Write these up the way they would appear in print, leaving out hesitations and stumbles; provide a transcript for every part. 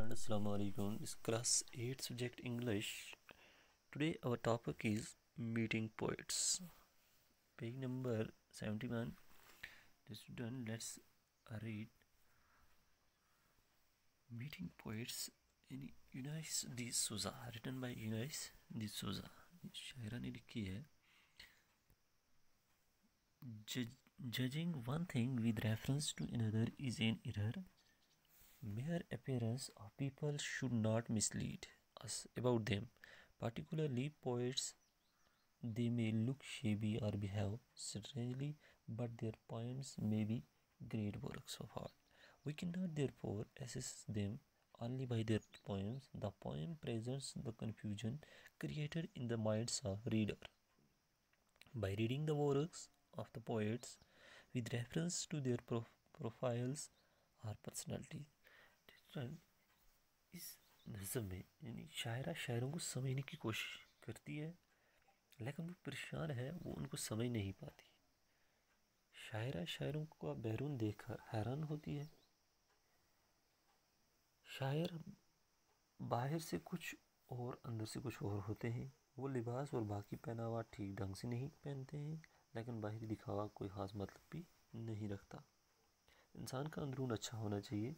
student, assalamu alaikum. This class 8 subject English. Today our topic is meeting poets. Page number 71. The student, let's read meeting poets in Eunice de Souza, written by Eunice de Souza. शायरा ने लिखी है, judging one thing with reference to another is an error. Mere appearance of people should not mislead us about them, particularly poets. They may look shabby or behave strangely, but their poems may be great works of art. We cannot therefore assess them only by their poems. The poem presents the confusion created in the minds of reader. By reading the works of the poets with reference to their profiles or personality, इस नज़म में यानी शायरा शायरों को समझने की कोशिश करती है, लेकिन वो परेशान है, वो उनको समझ नहीं पाती। शायरा शायरों का बैरून देखकर हैरान होती है। शायर बाहर से कुछ और अंदर से कुछ और होते हैं। वो लिबास और बाकी पहनावा ठीक ढंग से नहीं पहनते हैं, लेकिन बाहरी दिखावा कोई ख़ास मतलब भी नहीं रखता। इंसान का अंदरून अच्छा होना चाहिए।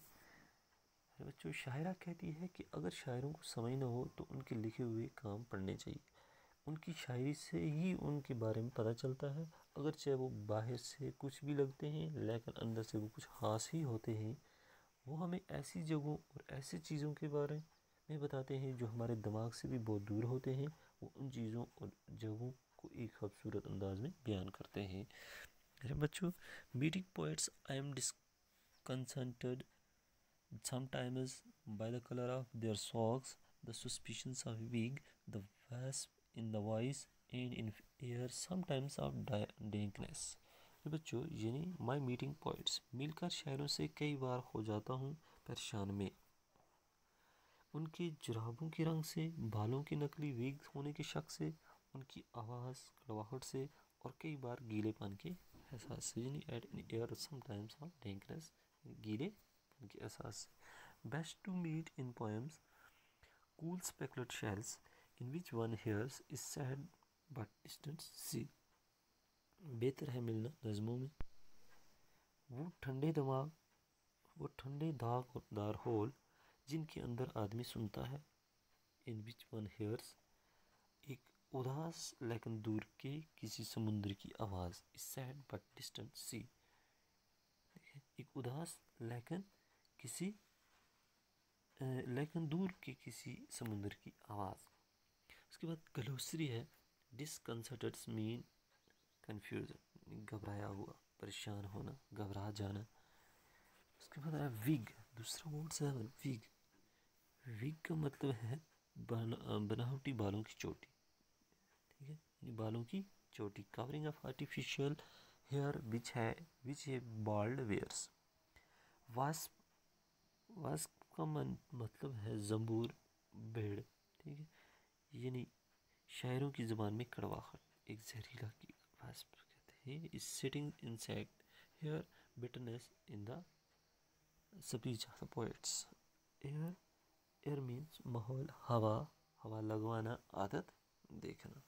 बच्चों, शायरा कहती है कि अगर शायरों को समझ न हो तो उनके लिखे हुए काम पढ़ने चाहिए। उनकी शायरी से ही उनके बारे में पता चलता है। अगर चाहे वो बाहर से कुछ भी लगते हैं, लेकिन अंदर से वो कुछ ख़ास ही होते हैं। वो हमें ऐसी जगहों और ऐसी चीज़ों के बारे में बताते हैं जो हमारे दिमाग से भी बहुत दूर होते हैं। वो उन चीज़ों और जगहों को एक खूबसूरत अंदाज में बयान करते हैं। मेरे बच्चों, meeting poets I am disconcerted sometimes by the color of their socks, the suspicions of wig, the wasp in the voice, and in air sometimes of dankness. बच्चों, यानी माई मीटिंग पोइट्स, मिलकर शायरों से कई बार हो जाता हूँ परेशान में। उनके जुराबों के रंग से, बालों की नकली विग होने के शक से, उनकी आवाज़ कड़वाहट से और कई बार गीलेपन के एहसास से, यानी at in air sometimes of dankness, गीले के एहसास से। Best to meet in poems cool speculate shells in which one hears is said but distant sea. बेहतर है मिलना नज़मों में वो ठंडे दागदार होल जिनके अंदर आदमी सुनता है। इन विच वन हेयर्स, एक उदास लेकिन दूर के किसी समुद्र की आवाज़। इज सैड बट डिस्टेंट सी, एक उदास लेकिन दूर के किसी समुद्र की आवाज़। उसके बाद ग्लोसरी है, डिसकंसर्टेड मीन कन्फ्यूजन, घबराया हुआ, परेशान होना, घबरा जाना। उसके बाद है विग, दूसरा वर्ड है विग। विग का मतलब है बनावटी बालों की चोटी, ठीक है, बालों की चोटी। कवरिंग ऑफ आर्टिफिशियल हेयर विच है बाल्ड वेयर्स। वास्प का मतलब है जंबूर, भेड़, ठीक है, यानी शायरों की ज़बान में कड़वाहट, एक जहरीला कीड़ा वास्प कहते हैं। इस sitting insect hair bitterness in the speech of the poets. Air means माहौल, हवा लगवाना, आदत देखना,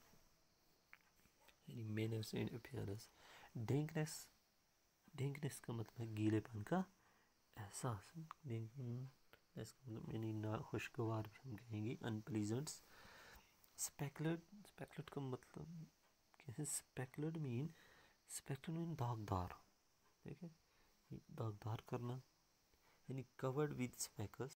यानी मैनर्स एंड अपीयरेंस। डेंकनेस का मतलब है गीलेपन का एहसास। डेंकनेस का मतलब यानी ना खुशगवार भी हम कहेंगे, अनप्लीजेंट। स्पेकुलेट का मतलब क्या है? स्पेकुलेट मीन दागदार, ठीक है, दागदार करना, यानी कवर्ड विद स्पेकल्स,